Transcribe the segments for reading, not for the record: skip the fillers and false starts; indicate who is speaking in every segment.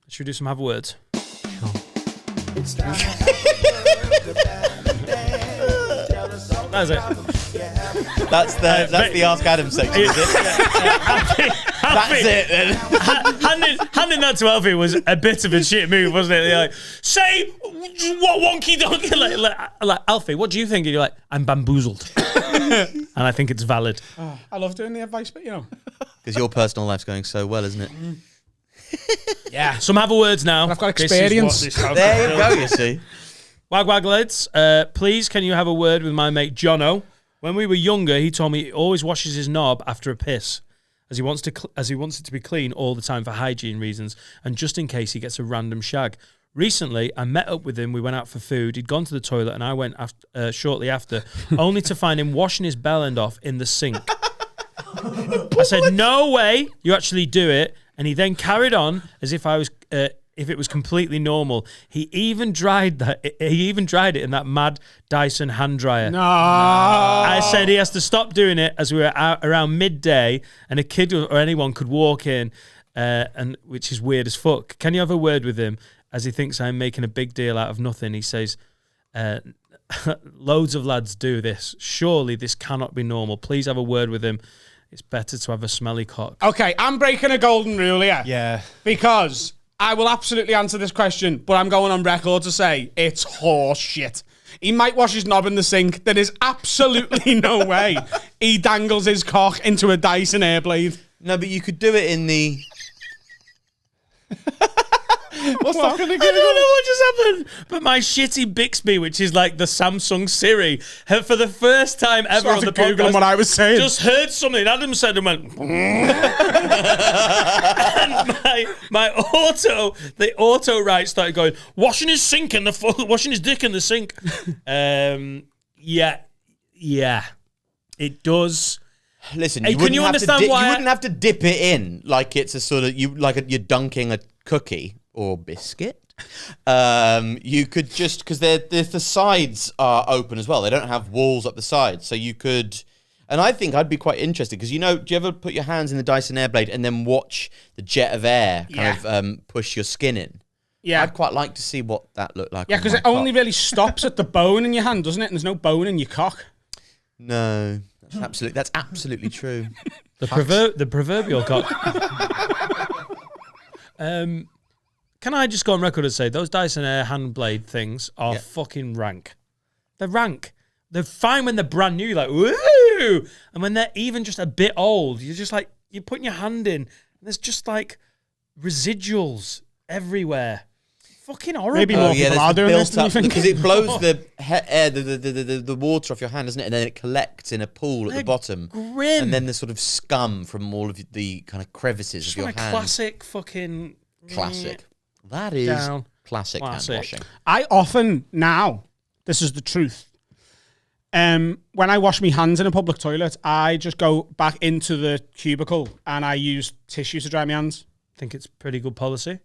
Speaker 1: Should we do some have words? That's it.
Speaker 2: That's the Ask Adam section, is it? That's it then.
Speaker 1: Handing that to Alfie was a bit of a shit move, wasn't it? You're like, say what wonky donkey. Like, Alfie, what do you think? And you're like, I'm bamboozled. And I think it's valid.
Speaker 3: Oh, I love doing the advice bit,
Speaker 2: Because your personal life's going so well, isn't it?
Speaker 1: Yeah. Some have words now.
Speaker 3: I've got experience.
Speaker 2: There you go, you see.
Speaker 1: Wag wag lads, please can you have a word with my mate Jono? When we were younger, he told me he always washes his knob after a piss, as he wants it to be clean all the time for hygiene reasons, and just in case he gets a random shag. Recently, I met up with him. We went out for food. He'd gone to the toilet, and I went shortly after, only to find him washing his bell end off in the sink. I said, "No way, you actually do it." And he then carried on as if if it was completely normal. He even dried it in that mad Dyson hand dryer.
Speaker 3: No.
Speaker 1: I said he has to stop doing it as we were out around midday, and a kid or anyone could walk in, and which is weird as fuck. Can you have a word with him, as he thinks I'm making a big deal out of nothing? He says, loads of lads do this. Surely this cannot be normal. Please have a word with him. It's better to have a smelly cock.
Speaker 3: Okay, I'm breaking a golden rule here.
Speaker 4: Yeah.
Speaker 3: Because I will absolutely answer this question, but I'm going on record to say it's horse shit. He might wash his knob in the sink. There is absolutely no way he dangles his cock into a Dyson Airblade.
Speaker 2: No, but you could do it in the...
Speaker 4: What's that going to
Speaker 1: I don't know what just happened, but my shitty Bixby, which is like the Samsung Siri, for the first time ever on the podcast,
Speaker 3: what I was saying.
Speaker 1: just heard something Adam said and went, and my auto right started going, washing his dick in the sink. Yeah, it does.
Speaker 2: Listen,
Speaker 1: Hey, can you understand why
Speaker 2: you wouldn't have to dip it in like it's a sort of you're dunking a cookie or biscuit. You could just, because the sides are open as well. They don't have walls up the sides, so you could. And I think I'd be quite interested because do you ever put your hands in the Dyson Airblade and then watch the jet of air kind of push your skin in?
Speaker 3: Yeah.
Speaker 2: I'd quite like to see what that looked like.
Speaker 3: Yeah, because it only really stops at the bone in your hand, doesn't it? And there's no bone in your cock.
Speaker 2: No, that's absolutely true.
Speaker 1: The proverbial cock. Can I just go on record and say those Dyson Air hand blade things are fucking rank. They're rank. They're fine when they're brand new, like woo, and when they're even just a bit old, you're just like you're putting your hand in, and there's just like residuals everywhere. Fucking horrible.
Speaker 3: Maybe more people are doing this than you think.
Speaker 2: Because it blows the air, the water off your hand, doesn't it? And then it collects in a pool at the bottom.
Speaker 1: Grim.
Speaker 2: And then the sort of scum from all of the kind of crevices
Speaker 1: just
Speaker 2: of your
Speaker 1: like
Speaker 2: hand.
Speaker 1: Classic fucking...
Speaker 2: Classic. That is classic hand washing.
Speaker 3: I often now, this is the truth, when I wash my hands in a public toilet, I just go back into the cubicle and I use tissue to dry my hands.
Speaker 1: I think it's pretty good policy.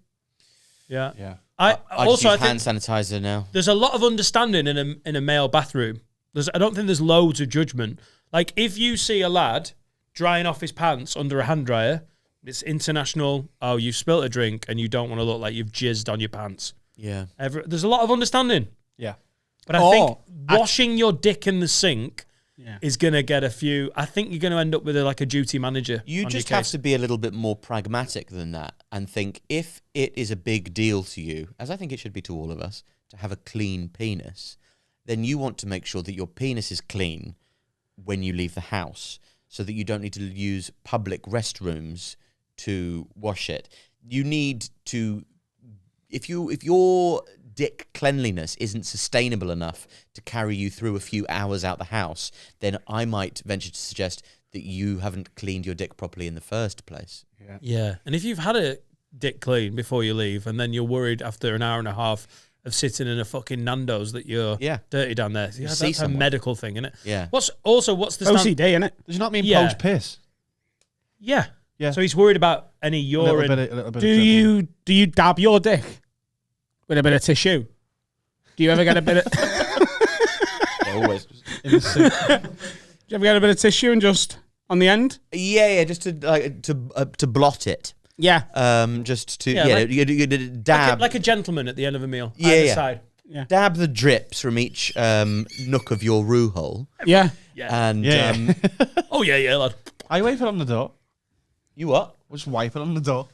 Speaker 1: Yeah.
Speaker 4: Yeah.
Speaker 2: I
Speaker 1: also
Speaker 2: use
Speaker 1: I
Speaker 2: hand
Speaker 1: think
Speaker 2: sanitizer now.
Speaker 1: there's a lot of understanding in a male bathroom. I don't think there's loads of judgment. Like if you see a lad drying off his pants under a hand dryer, it's international. Oh, you've spilt a drink and you don't want to look like you've jizzed on your pants.
Speaker 2: Yeah.
Speaker 1: There's a lot of understanding.
Speaker 4: Yeah.
Speaker 1: But I think washing your dick in the sink is going to get a few... I think you're going to end up with a duty manager.
Speaker 2: You just have to be a little bit more pragmatic than that and think if it is a big deal to you, as I think it should be to all of us, to have a clean penis, then you want to make sure that your penis is clean when you leave the house so that you don't need to use public restrooms to wash it. You need to... If your dick cleanliness isn't sustainable enough to carry you through a few hours out the house, then I might venture to suggest that you haven't cleaned your dick properly in the first place.
Speaker 1: Yeah. And if you've had a dick clean before you leave and then you're worried after an hour and a half of sitting in a fucking Nando's that you're dirty down there. Yeah, that's a medical thing, isn't it?
Speaker 2: Yeah.
Speaker 1: What's the
Speaker 3: OCD, innit?
Speaker 4: Does it not mean post piss?
Speaker 1: Yeah.
Speaker 4: Yeah.
Speaker 1: So he's worried about any urine.
Speaker 4: A little bit
Speaker 3: Do you dab your dick with a bit of tissue? Do you ever get a bit of...
Speaker 2: Always.
Speaker 4: in the sink.
Speaker 3: Do you ever get a bit of tissue and just on the end?
Speaker 2: Yeah, just to blot it.
Speaker 3: Yeah.
Speaker 2: Just to
Speaker 1: Yeah, like-
Speaker 2: you dab
Speaker 1: like a gentleman at the end of a meal.
Speaker 2: Yeah,
Speaker 1: either
Speaker 2: yeah.
Speaker 1: side.
Speaker 3: Yeah.
Speaker 2: dab the drips from each nook of your roux hole,
Speaker 3: Yeah.
Speaker 1: Yeah.
Speaker 2: and
Speaker 4: Yeah.
Speaker 1: Oh yeah, lad.
Speaker 4: I wipe it on the door.
Speaker 2: you what?
Speaker 4: Just wipe it on the door.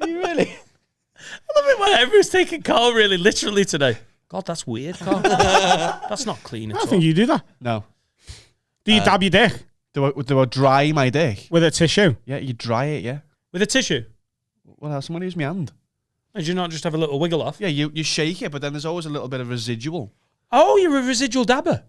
Speaker 2: You really?
Speaker 1: I love it when everyone's taking Carl really literally today. God, that's weird, Carl. That's not clean at
Speaker 3: I
Speaker 1: all.
Speaker 3: think you do that.
Speaker 4: No.
Speaker 3: Do you dab your dick
Speaker 4: Do I dry my dick?
Speaker 3: with a tissue?
Speaker 4: Yeah, you dry it, yeah.
Speaker 1: With a tissue.
Speaker 4: Well, else someone use my hand.
Speaker 1: Did you not just have a little wiggle off?
Speaker 4: Yeah, you shake it, but then there's always a little bit of residual.
Speaker 1: Oh, you're a residual dabber.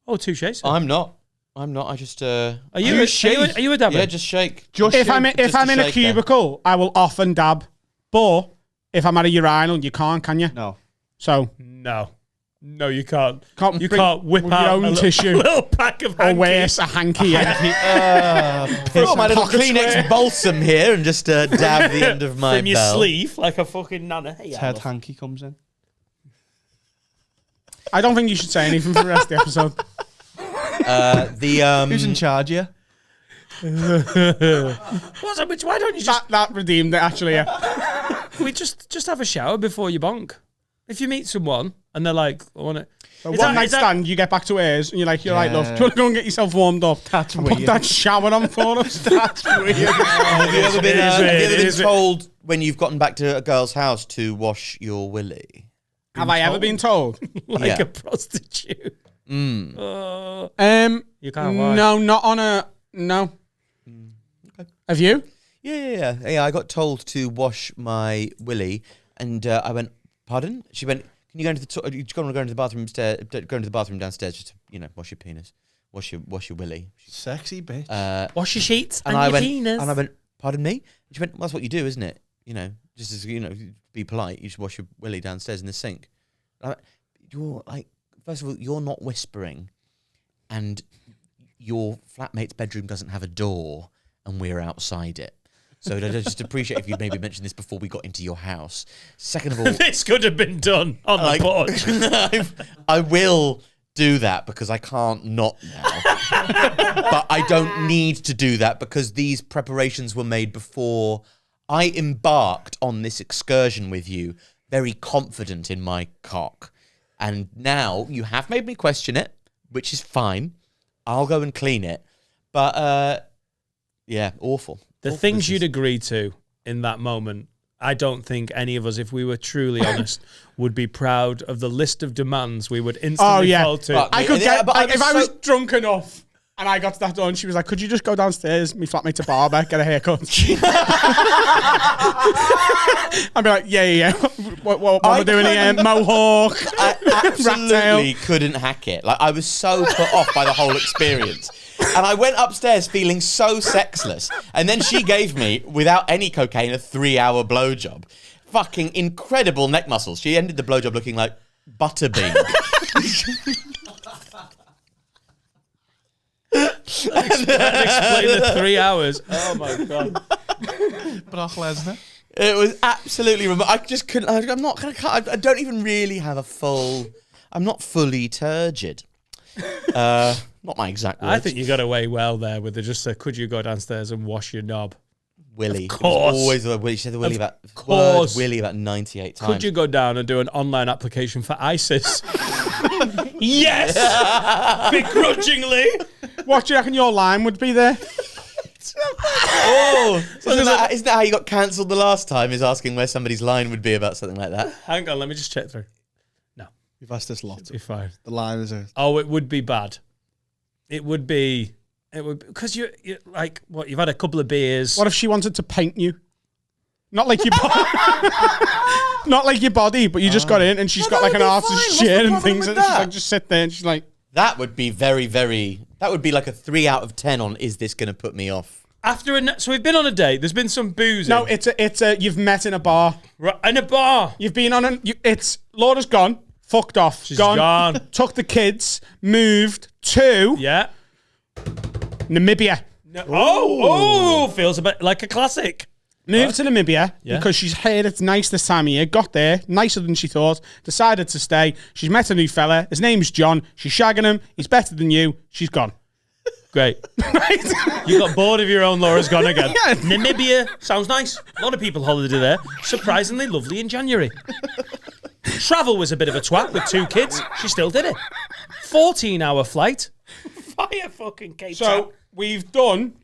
Speaker 1: Oh, touche. sir.
Speaker 2: I'm not. I just
Speaker 1: Are
Speaker 2: are
Speaker 1: you a dabber?
Speaker 2: yeah, just shake.
Speaker 4: Just
Speaker 3: If I'm
Speaker 4: shake.
Speaker 3: if
Speaker 2: just
Speaker 3: I'm
Speaker 2: to
Speaker 3: in a
Speaker 2: shake them.
Speaker 3: cubicle, I will often dab. But if I'm at a urinal, you can't, can you?
Speaker 4: No.
Speaker 3: So
Speaker 1: No, you can't. You
Speaker 3: bring-
Speaker 1: can't whip
Speaker 3: with
Speaker 1: out
Speaker 3: your own
Speaker 1: a little,
Speaker 3: tissue.
Speaker 1: a little pack of
Speaker 3: or
Speaker 1: hanky.
Speaker 3: worse, a hanky. Yeah.
Speaker 2: Put my little
Speaker 3: pocket
Speaker 2: Kleenex
Speaker 3: square.
Speaker 2: balsam here and just dab the end of my
Speaker 1: from your
Speaker 2: bell.
Speaker 1: sleeve like a fucking nana. Hey,
Speaker 4: Ted
Speaker 1: Alice.
Speaker 4: Hanky comes in.
Speaker 3: I don't think you should say anything for the rest of the episode.
Speaker 4: Who's in charge here?
Speaker 1: What's up, Mitch? Why don't you just
Speaker 3: That redeemed it, actually, yeah.
Speaker 1: we just have a shower before you bonk? If you meet someone and they're like, I want it.
Speaker 3: But one night stand, you get back to hers, and you're like, you're right, love, do you want to go and get yourself warmed up?
Speaker 4: That's
Speaker 3: And put
Speaker 4: weird.
Speaker 3: that shower on for us.
Speaker 4: That's weird.
Speaker 2: Have you ever been,
Speaker 1: Is it?
Speaker 2: have you ever been
Speaker 1: Is it?
Speaker 2: told when you've gotten back to a girl's house to wash your willy?
Speaker 3: Have I ever been told?
Speaker 1: Like
Speaker 2: Yeah.
Speaker 1: a prostitute.
Speaker 2: Mm.
Speaker 1: You can't lie.
Speaker 3: No, not on a no.
Speaker 2: Okay.
Speaker 3: Have you?
Speaker 2: Yeah. I got told to wash my willy, and I went, "Pardon?" She went, "Can you go into the you go into the bathroom go into the bathroom downstairs just to wash your penis, wash your willy."
Speaker 4: Sexy bitch.
Speaker 1: Wash your sheets
Speaker 2: And
Speaker 1: and,
Speaker 2: I
Speaker 1: your
Speaker 2: went,
Speaker 1: penis.
Speaker 2: and I went, "Pardon me?" And she went, "Well, that's what you do, isn't it? Just as be polite. You should wash your willy downstairs in the sink." And I went, you're like, first of all, you're not whispering, and your flatmate's bedroom doesn't have a door, and we're outside it. So I'd just appreciate if you'd maybe mentioned this before we got into your house. Second of all,
Speaker 1: this could have been done on the porch.
Speaker 2: I will do that because I can't not now. But I don't need to do that because these preparations were made before I embarked on this excursion with you, very confident in my cock. And now you have made me question it, which is fine. I'll go and clean it. But, yeah, awful.
Speaker 1: The
Speaker 2: Awful
Speaker 1: things
Speaker 2: business.
Speaker 1: you'd agree to in that moment, I don't think any of us, if we were truly honest, would be proud of the list of demands we would instantly fall to.
Speaker 2: Fuck.
Speaker 3: I could
Speaker 2: Yeah,
Speaker 3: get
Speaker 2: but
Speaker 3: like,
Speaker 2: I
Speaker 3: if
Speaker 2: was
Speaker 3: I was
Speaker 2: so-
Speaker 3: drunk enough and I got to that door and she was like, "Could you just go downstairs, me flatmate to barber, get a haircut?" I'd be like, "Yeah. What am I doing here? Mohawk."
Speaker 2: I
Speaker 3: Rat
Speaker 2: absolutely
Speaker 3: tail.
Speaker 2: couldn't hack it. Like I was so put off by the whole experience. And I went upstairs feeling so sexless. And then she gave me, without any cocaine, a 3-hour blowjob. Fucking incredible neck muscles. She ended the blowjob looking like butterbean.
Speaker 1: Explain the 3 hours. Oh my god.
Speaker 4: Brock Lesnar.
Speaker 2: It was absolutely I just couldn't. I'm not gonna cut. I don't even really have a full. I'm not fully turgid. Not my exact words.
Speaker 1: I think you got away well there with the just could you go downstairs and wash your knob?
Speaker 2: Willy.
Speaker 1: Of course.
Speaker 2: It was always the Willy. She said the Willy about
Speaker 1: course.
Speaker 2: word Willy about 98 times.
Speaker 1: Could you go down and do an online application for ISIS? Yes! Begrudgingly.
Speaker 3: What do you reckon your line would be there?
Speaker 2: Oh, isn't that how you got cancelled the last time? Is asking where somebody's line would be about something like that.
Speaker 1: Hang on, let me just check through.
Speaker 4: You've asked this lot.
Speaker 1: Be fine.
Speaker 4: The line is a...
Speaker 1: Oh, it would be bad. It would because you're like what? You've had a couple of beers.
Speaker 3: What if she wanted to paint you? Not like your body, not like your body, but you just got in and she's got
Speaker 2: that
Speaker 3: like an
Speaker 2: would be
Speaker 3: artist's
Speaker 2: fine. What's
Speaker 3: chair
Speaker 2: the
Speaker 3: and
Speaker 2: problem
Speaker 3: things,
Speaker 2: with
Speaker 3: and she's
Speaker 2: that?
Speaker 3: like just sit there and she's like,
Speaker 2: That would be very, very. That would be like a 3 out of 10 on. Is this going to put me off?
Speaker 1: So we've been on a date. There's been some booze.
Speaker 3: no, it's a you've met in a bar.
Speaker 1: In a bar.
Speaker 3: You've been on it's Laura's gone, fucked off,
Speaker 1: She's gone.
Speaker 3: took the kids, moved to
Speaker 1: Yeah.
Speaker 3: Namibia.
Speaker 1: No. Oh, feels a bit like a classic.
Speaker 3: Moved to Namibia
Speaker 1: Yeah.
Speaker 3: because she's heard it's nice this time of year. Got there, nicer than she thought. Decided to stay. She's met a new fella. His name's John. She's shagging him. He's better than you. She's gone.
Speaker 1: Great. You got bored of your own, Laura's gone again. Namibia, sounds nice. A lot of people holiday there. Surprisingly lovely in January. Travel was a bit of a twat with 2 kids. She still did it. 14-hour flight. Fire fucking Cape Town.
Speaker 3: So we've done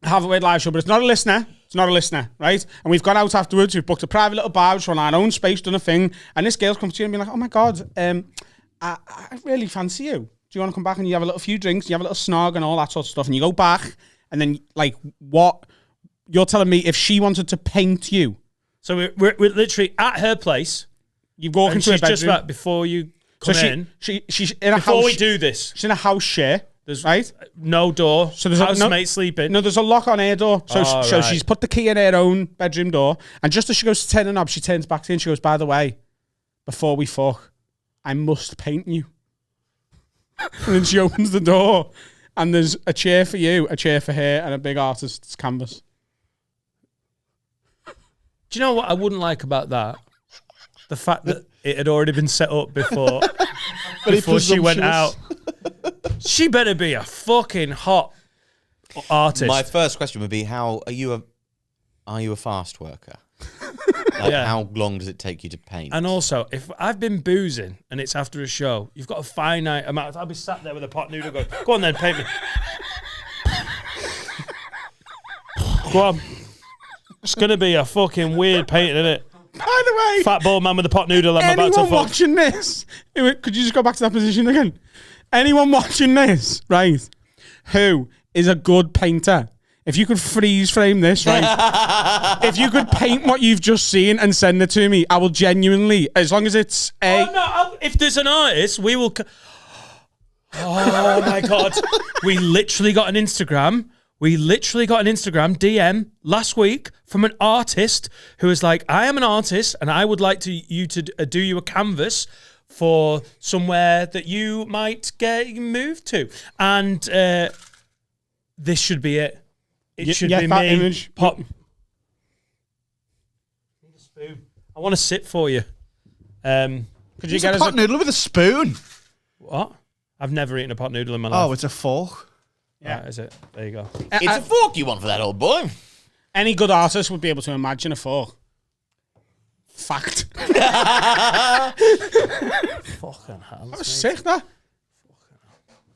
Speaker 3: Have a Word live show, but it's not a listener. It's not a listener, right? And we've gone out afterwards. We've booked a private little bar on our own space, done a thing. And this girl's come to you and be like, "Oh my God, I really fancy you. Do you want to come back and you have a little few drinks, and you have a little snog and all that sort of stuff, and you go back, and then like what? You're telling me if she wanted to paint you,
Speaker 1: So we're literally at her place.
Speaker 3: you walk
Speaker 1: And
Speaker 3: into her
Speaker 1: she's just
Speaker 3: bedroom.
Speaker 1: about before you come in.
Speaker 3: She's in a
Speaker 1: Before
Speaker 3: house.
Speaker 1: we do this,
Speaker 3: She's in a house share.
Speaker 1: there's
Speaker 3: Right?
Speaker 1: no door.
Speaker 3: So there's a-
Speaker 1: housemate sleeping.
Speaker 3: No, there's a lock on her door. So,
Speaker 1: Oh,
Speaker 3: so
Speaker 1: right.
Speaker 3: she's put the key in her own bedroom door, and just as she goes to turn the knob, she turns back to you and she goes, "By the way, before we fuck, I must paint you." And then she opens the door, and there's a chair for you, a chair for her, and a big artist's canvas.
Speaker 1: Do you know what I wouldn't like about that? The fact that it had already been set up before she went out. She better be a fucking hot artist.
Speaker 2: My first question would be: How are you a fast worker? Like,
Speaker 1: Yeah.
Speaker 2: how long does it take you to paint?
Speaker 1: And also, if I've been boozing and it's after a show, you've got a finite amount. I'll be sat there with a pot noodle going, "Go on then, paint me." Go on. It's going to be a fucking weird painting, isn't it?
Speaker 3: By the way,
Speaker 1: Fat bald man with a pot noodle I'm about to
Speaker 3: anyone
Speaker 1: fuck.
Speaker 3: watching this, could you just go back to that position again? Anyone watching this, right, who is a good painter, if you could freeze frame this, right, if you could paint what you've just seen and send it to me, I will genuinely, as long as it's
Speaker 1: Oh, no, if there's an artist, we will... Oh, my God. We literally got an Instagram DM last week from an artist who was like, "I am an artist and I would like you to do you a canvas for somewhere that you might get moved to." And this should be it. It should be
Speaker 3: that
Speaker 1: me.
Speaker 3: image.
Speaker 1: Pop. Need a spoon. I want to sit for you.
Speaker 3: Could you
Speaker 4: It's
Speaker 3: get
Speaker 4: a
Speaker 3: us
Speaker 4: pot noodle with a spoon.
Speaker 1: What? I've never eaten a pot noodle in my life.
Speaker 4: Oh, it's a fork.
Speaker 1: Yeah, is it? There you go.
Speaker 2: it's a fork you want for that old boy.
Speaker 3: any good artist would be able to imagine a fork. Fact.
Speaker 1: Fucking hell.
Speaker 3: That was sick, that.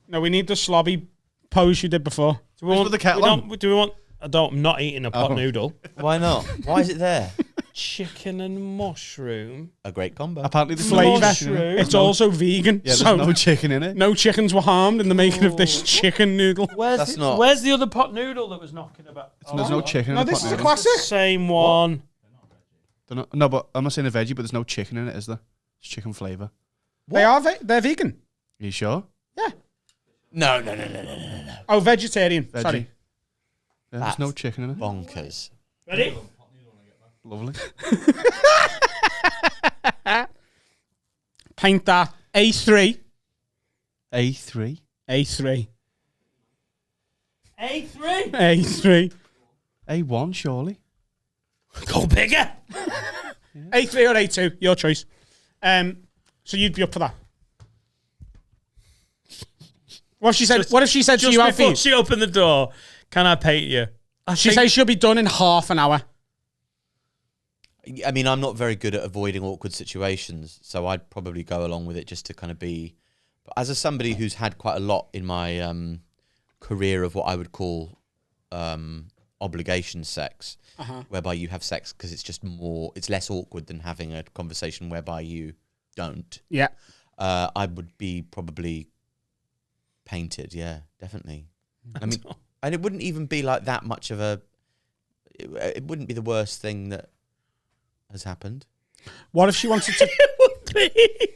Speaker 3: No, we need the slobby pose you did before.
Speaker 1: Do we want
Speaker 4: the kettle on?
Speaker 1: do we want? I'm not eating a pot noodle.
Speaker 2: Why not? Why is it there?
Speaker 1: Chicken and mushroom.
Speaker 2: A great combo.
Speaker 4: Apparently, the
Speaker 3: Flavour.
Speaker 1: Mushroom.
Speaker 3: It's also vegan.
Speaker 4: Yeah, there's
Speaker 3: so
Speaker 4: no chicken in it.
Speaker 3: no chickens were harmed in the making of this chicken noodle.
Speaker 2: That's not-
Speaker 1: Where's the other pot noodle that was knocking about?
Speaker 4: There's no chicken
Speaker 3: No,
Speaker 4: in the
Speaker 3: this
Speaker 4: pot
Speaker 3: is a
Speaker 4: noodle.
Speaker 3: classic.
Speaker 1: Same one.
Speaker 4: No, but I'm not saying a veggie, but there's no chicken in it, is there? It's chicken flavour.
Speaker 3: They're vegan.
Speaker 4: Are you sure?
Speaker 2: No.
Speaker 3: Oh, vegetarian.
Speaker 4: Veggie.
Speaker 3: Sorry.
Speaker 4: Yeah, there's no chicken in it.
Speaker 2: Bonkers.
Speaker 1: Ready?
Speaker 4: Lovely.
Speaker 3: Paint that. A3.
Speaker 4: A3.
Speaker 3: A3.
Speaker 1: A3.
Speaker 3: A3.
Speaker 4: A1, surely.
Speaker 1: Go bigger.
Speaker 3: A3 or A2, your choice. So you'd be up for that. What if she said? What if she said to
Speaker 1: Just
Speaker 3: you,
Speaker 1: before
Speaker 3: Alfie?
Speaker 1: she opened the door, can I paint you?
Speaker 3: She says she'll be done in half an hour.
Speaker 2: I mean, I'm not very good at avoiding awkward situations, so I'd probably go along with it just to kind of be. But as somebody who's had quite a lot in my career of what I would call obligation sex, whereby you have sex because it's just it's less awkward than having a conversation whereby you don't.
Speaker 3: Yeah.
Speaker 2: I would be probably painted, yeah, definitely. I mean, and it wouldn't even be like that much of a. It wouldn't be the worst thing that has happened.
Speaker 3: What if she wanted to?
Speaker 1: It would be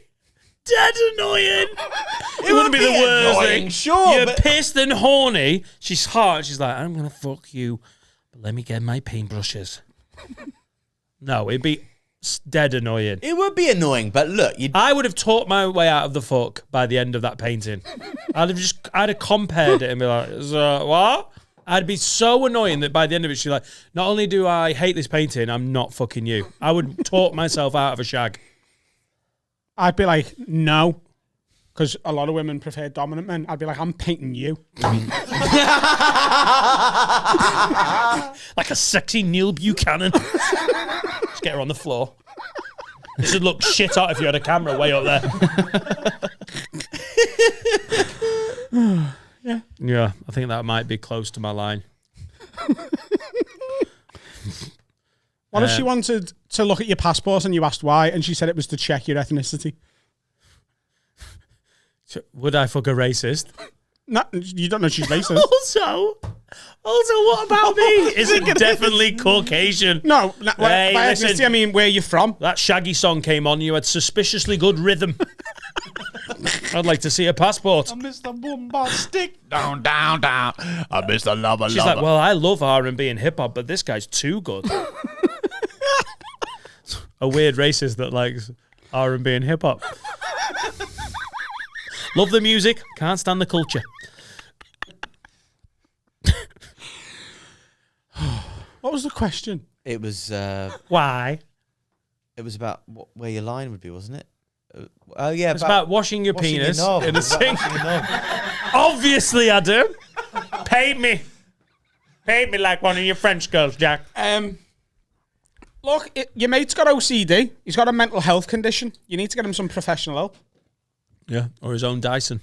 Speaker 1: dead annoying. It wouldn't be the worst
Speaker 2: annoying,
Speaker 1: thing.
Speaker 2: sure,
Speaker 1: You're
Speaker 2: but-
Speaker 1: pissed and horny. She's hot. She's like, I'm gonna fuck you, but let me get my paintbrushes. No, it'd be dead annoying.
Speaker 2: It would be annoying, but look,
Speaker 1: I would have taught my way out of the fuck by the end of that painting. I'd have compared it and be like, so, what? I'd be so annoying that by the end of it, she's like, not only do I hate this painting, I'm not fucking you. I would talk myself out of a shag.
Speaker 3: I'd be like, no. because a lot of women prefer dominant men. I'd be like, I'm painting you.
Speaker 1: Like a sexy Neil Buchanan. Just get her on the floor. This would look shit out if you had a camera way up there. Yeah, I think that might be close to my line.
Speaker 3: What if she wanted to look at your passport and you asked why, and she said it was to check your ethnicity?
Speaker 1: Would I fuck a racist?
Speaker 3: No, you don't know she's racist.
Speaker 1: Also, what about me? Is it definitely Caucasian?
Speaker 3: No,
Speaker 1: Hey,
Speaker 3: by
Speaker 1: listen.
Speaker 3: ethnicity, I mean where you're from.
Speaker 1: That Shaggy song came on. You had suspiciously good rhythm. I'd like to see a passport.
Speaker 4: Mr. Bombastic. Down, down, down. Mr. Lover,
Speaker 1: She's like, well, I love R&B and hip hop, but this guy's too good. A weird racist that likes R&B and hip hop. Love the music, can't stand the culture.
Speaker 3: What was the question?
Speaker 2: It was
Speaker 1: Why?
Speaker 2: it was about where your line would be, wasn't it? Oh yeah,
Speaker 1: It's about washing your
Speaker 2: washing your
Speaker 1: penis
Speaker 2: knob.
Speaker 1: in a
Speaker 2: It's about
Speaker 1: sink.
Speaker 2: washing your knob.
Speaker 1: Obviously, I do. Pay me. Pay me like one of your French girls, Jack.
Speaker 3: Look, your mate's got OCD. He's got a mental health condition. You need to get him some professional help.
Speaker 1: Yeah, or his own Dyson.